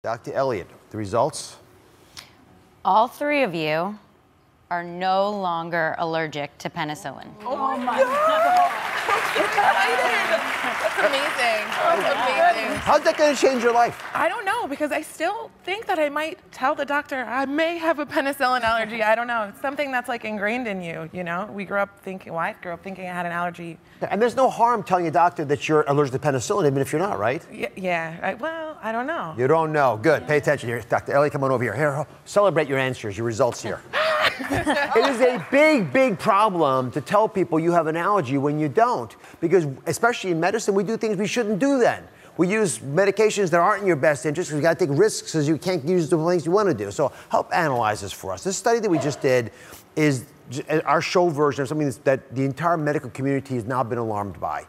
Dr. Elliott, the results? All three of you are no longer allergic to penicillin. Oh my God! That's amazing. That's amazing. How's that going to change your life? I don't know, because I still think that I might tell the doctor I may have a penicillin allergy. I don't know. It's something that's like ingrained in you, you know? We grew up thinking, well, I grew up thinking I had an allergy. And there's no harm telling a doctor that you're allergic to penicillin, even if you're not, right? Yeah. Well, I don't know. You don't know. Good. Pay attention here. Dr. Elliott, come on over here. Here, celebrate your answers, your results here. It is a big, big problem to tell people you have an allergy when you don't. Because, especially in medicine, we do things we shouldn't do then. We use medications that aren't in your best interest because you got to take risks because you can't use the things you want to do. So help analyze this for us. This study that we just did is our show version of something that the entire medical community has now been alarmed by.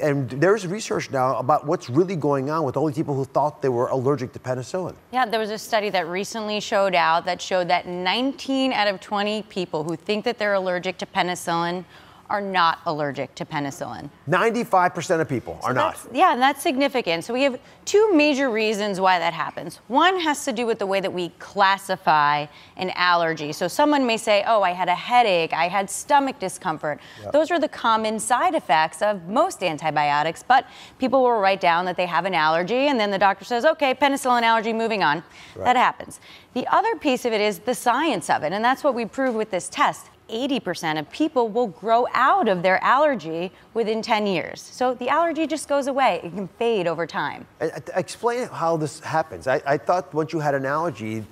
And there's research now about what's really going on with all the people who thought they were allergic to penicillin. Yeah, there was a study that recently showed that 19 out of 20 people who think that they're allergic to penicillin are not allergic to penicillin. 95% of people are not. Yeah, and that's significant. So we have two major reasons why that happens. One has to do with the way that we classify an allergy. So someone may say, oh, I had a headache, I had stomach discomfort. Yep. Those are the common side effects of most antibiotics, but people will write down that they have an allergy, and then the doctor says, okay, penicillin allergy, moving on. Right. That happens. The other piece of it is the science of it, and that's what we proved with this test. 80% of people will grow out of their allergy within 10 years. So the allergy just goes away. It can fade over time. Explain how this happens. I thought once you had an allergy,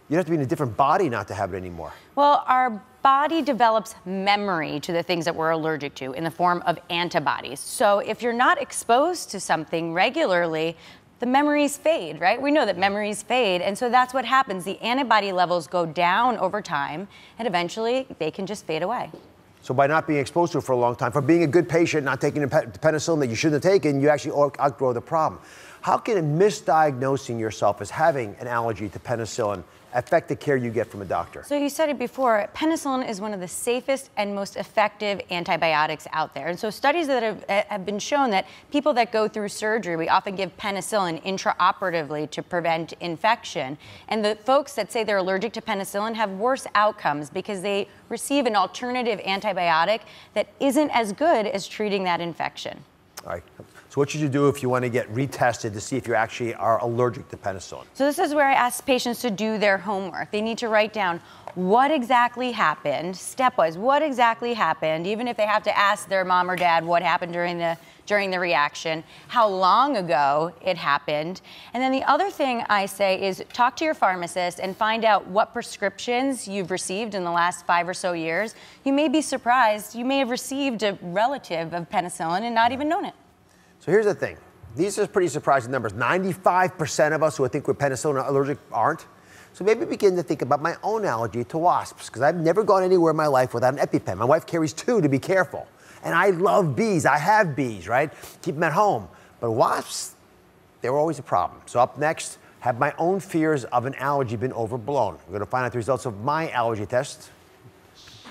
you'd have to be in a different body not to have it anymore. Well, our body develops memory to the things that we're allergic to in the form of antibodies. So if you're not exposed to something regularly, the memories fade, right? We know that memories fade, and so that's what happens. The antibody levels go down over time, and eventually they can just fade away. So by not being exposed to it for a long time, for being a good patient, not taking the penicillin that you shouldn't have taken, you actually outgrow the problem. How can misdiagnosing yourself as having an allergy to penicillin affect the care you get from a doctor? So you said it before, penicillin is one of the safest and most effective antibiotics out there. And so studies that have been shown that people that go through surgery, we often give penicillin intraoperatively to prevent infection. And the folks that say they're allergic to penicillin have worse outcomes because they receive an alternative antibiotic that isn't as good as treating that infection. All right. So what should you do if you want to get retested to see if you actually are allergic to penicillin? So this is where I ask patients to do their homework. They need to write down what exactly happened, stepwise, what exactly happened, even if they have to ask their mom or dad what happened during the reaction, how long ago it happened. And then the other thing I say is talk to your pharmacist and find out what prescriptions you've received in the last 5 or so years. You may be surprised. You may have received a relative of penicillin and not even known it. So here's the thing. These are pretty surprising numbers. 95% of us who think we're penicillin allergic aren't. So maybe begin to think about my own allergy to wasps, because I've never gone anywhere in my life without an EpiPen. My wife carries 2 to be careful. And I love bees. I have bees, right? Keep them at home. But wasps, they were always a problem. So up next, have my own fears of an allergy been overblown? We're going to find out the results of my allergy test.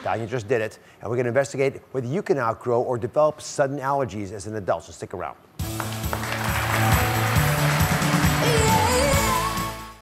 Tania just did it. And we're going to investigate whether you can outgrow or develop sudden allergies as an adult. So stick around.